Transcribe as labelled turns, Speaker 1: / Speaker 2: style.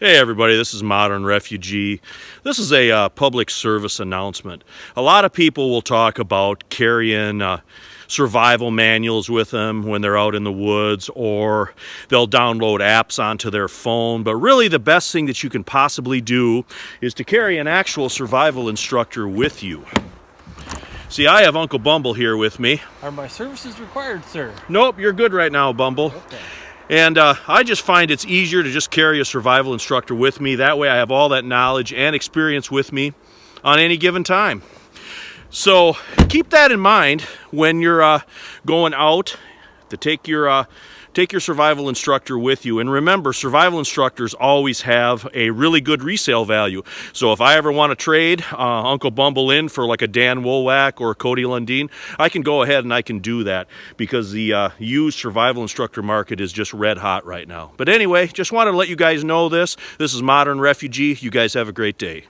Speaker 1: Hey everybody, this is Modern Refugee. This is a public service announcement. A lot of people will talk about carrying survival manuals with them when they're out in the woods, or they'll download apps onto their phone. But really the best thing that you can possibly do is to carry an actual survival instructor with you. See, I have Uncle Bumble here with me.
Speaker 2: Are my services required, sir?
Speaker 1: Nope, you're good right now, Bumble.
Speaker 2: Okay.
Speaker 1: And I just find it's easier to just carry a survival instructor with me. That way I have all that knowledge and experience with me on any given time. So keep that in mind when you're going out to take your survival instructor with you. And remember, survival instructors always have a really good resale value. So if I ever want to trade Uncle Bumble in for like a Dan Wolwack or a Cody Lundeen, I can go ahead and I can do that because the used survival instructor market is just red hot right now. But anyway, just wanted to let you guys know this. This is Modern Refugee. You guys have a great day.